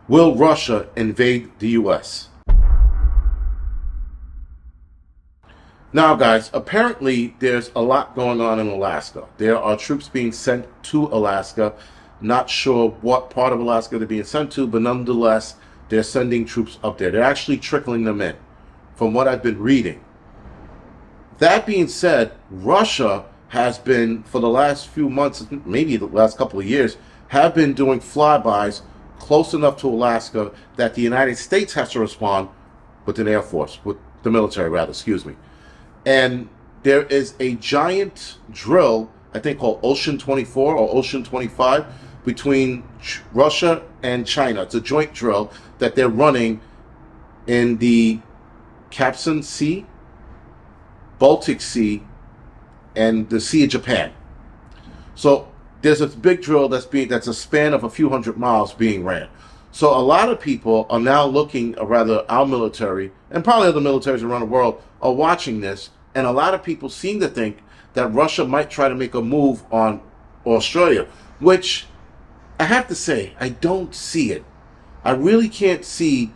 Will Russia invade the U.S.? Now, guys, apparently there's a lot going on in Alaska. There are troops being sent to Alaska. Not sure what part of Alaska they're being sent to, but nonetheless, they're sending troops up there. They're actually trickling them in, from what I've been reading. That being said, Russia has been, for the last few months, maybe the last couple of years, have been doing flybys close enough to Alaska that the United States has to respond with an Air Force, with the military, rather, excuse me. And there is a giant drill, I think called Ocean 24 or Ocean 25, between Russia and China. It's a joint drill that they're running in the Caspian Sea, Baltic Sea, and the Sea of Japan. So there's a big drill that's a span of a few hundred miles being ran. So a lot of people are now looking, or rather our military, and probably other militaries around the world, are watching this, and a lot of people seem to think that Russia might try to make a move on Australia, which I have to say, I don't see it. I really can't see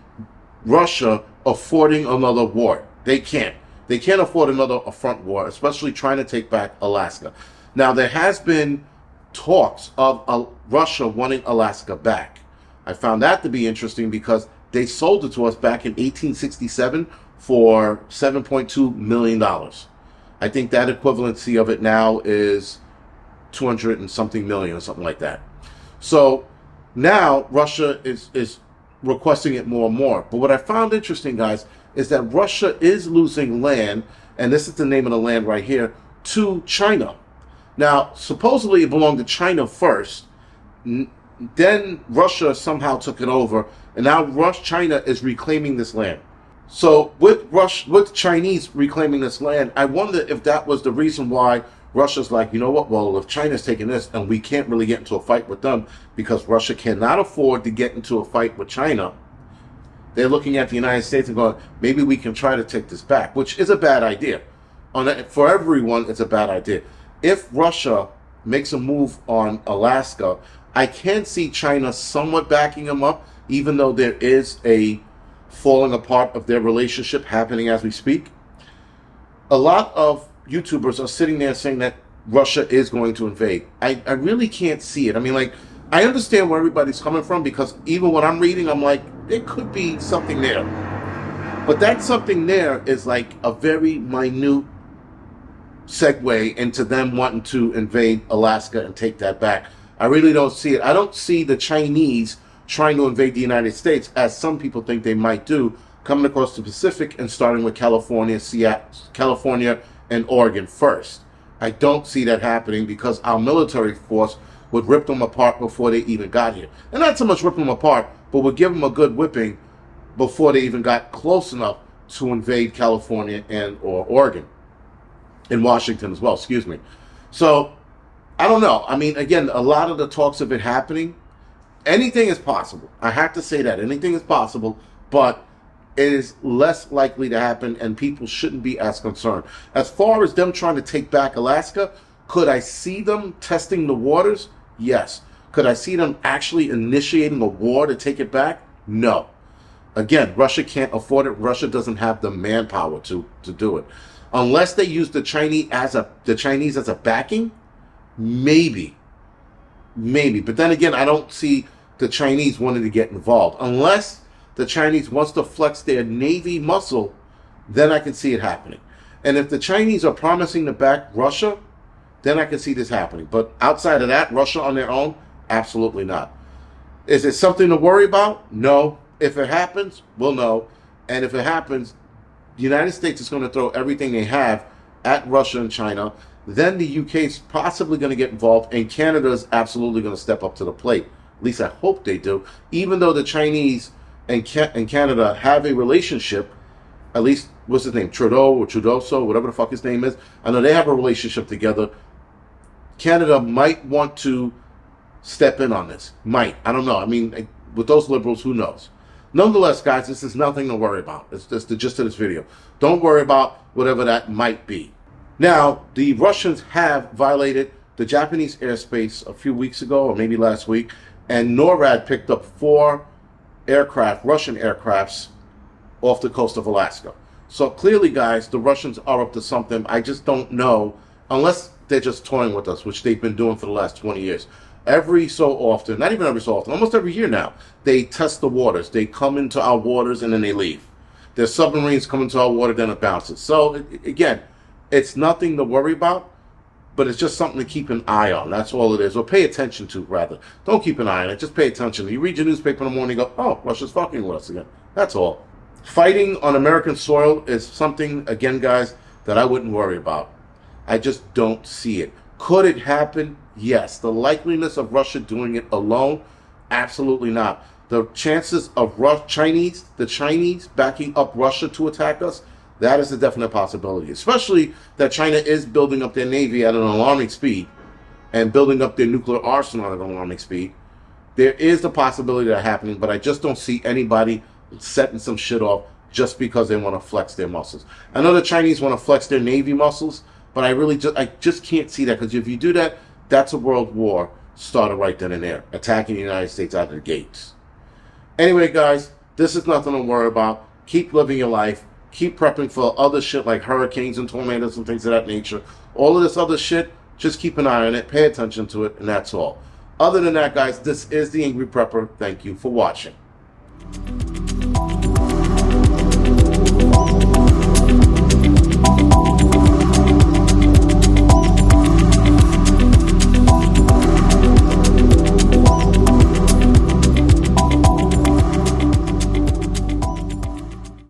Russia affording another war. They can't. They can't afford another front war, especially trying to take back Alaska. Now, there has been talks of Russia wanting Alaska back. I found that to be interesting because they sold it to us back in 1867 for $7.2 million. I think that equivalency of it now is 200 and something million or something like that. So now Russia is requesting it more and more. But what I found interesting, guys, is that Russia is losing land, and this is the name of the land right here, to China. Now, supposedly it belonged to China first, then Russia somehow took it over, and now China is reclaiming this land. So with Chinese reclaiming this land, I wonder if that was the reason why Russia's like, you know what, well, if China's taking this and we can't really get into a fight with them because Russia cannot afford to get into a fight with China, they're looking at the United States and going, maybe we can try to take this back, which is a bad idea. For everyone, it's a bad idea. If Russia makes a move on Alaska, I can see China somewhat backing them up, even though there is a falling apart of their relationship happening as we speak. A lot of YouTubers are sitting there saying that Russia is going to invade. I really can't see it. I mean, like, I understand where everybody's coming from because even when I'm reading, I'm like, there could be something there. But that something there is like a very minute segue into them wanting to invade Alaska and take that back. I really don't see it. I don't see the Chinese trying to invade the United States, as some people think they might do, coming across the Pacific and starting with California, California, and Oregon first. I don't see that happening because our military force would rip them apart before they even got here. And not so much rip them apart, but would give them a good whipping before they even got close enough to invade California or Oregon. In Washington as well, excuse me. So, I don't know. I mean, again, a lot of the talks of it happening, anything is possible. I have to say that. Anything is possible, but it is less likely to happen, and people shouldn't be as concerned. As far as them trying to take back Alaska, could I see them testing the waters? Yes. Could I see them actually initiating a war to take it back? No. Again, Russia can't afford it. Russia doesn't have the manpower to do it. Unless they use the Chinese as a backing, maybe. But then again, I don't see the Chinese wanting to get involved. Unless the Chinese wants to flex their Navy muscle, then I can see it happening. And if the Chinese are promising to back Russia, then I can see this happening. But outside of that, Russia on their own, absolutely not. Is it something to worry about? No. If it happens, we'll know. And if it happens, the United States is going to throw everything they have at Russia and China. Then the UK is possibly going to get involved, and Canada is absolutely going to step up to the plate. At least I hope they do. Even though the Chinese and Canada have a relationship, at least, what's his name, Trudeau or Trudeauso, whatever the fuck his name is, I know they have a relationship together. Canada might want to step in on this. Might. I don't know. I mean, with those liberals, who knows? Nonetheless, guys, this is nothing to worry about. It's just the gist of this video. Don't worry about whatever that might be. Now, the Russians have violated the Japanese airspace a few weeks ago, or maybe last week, and NORAD picked up 4 aircraft, Russian aircrafts, off the coast of Alaska. So clearly, guys, the Russians are up to something. I just don't know, unless they're just toying with us, which they've been doing for the last 20 years. Every so often, not even every so often, almost every year now, they test the waters. They come into our waters and then they leave. Their submarines come into our water, then it bounces. So, again, it's nothing to worry about, but it's just something to keep an eye on. That's all it is. Or pay attention to, rather. Don't keep an eye on it. Just pay attention. You read your newspaper in the morning and go, oh, Russia's fucking with us again. That's all. Fighting on American soil is something, again, guys, that I wouldn't worry about. I just don't see it. Could it happen? Yes. The likeliness of Russia doing it alone? Absolutely not. The chances of the Chinese backing up Russia to attack us, that is a definite possibility. Especially that China is building up their navy at an alarming speed and building up their nuclear arsenal at an alarming speed. There is the possibility of that happening, but I just don't see anybody setting some shit off just because they want to flex their muscles. I know the Chinese want to flex their navy muscles, but I just can't see that, because if you do that, that's a world war started right then and there, attacking the United States out of the gates. Anyway, guys, this is nothing to worry about. Keep living your life. Keep prepping for other shit like hurricanes and tornadoes and things of that nature. All of this other shit, just keep an eye on it, pay attention to it, and that's all. Other than that, guys, this is the Angry Prepper. Thank you for watching.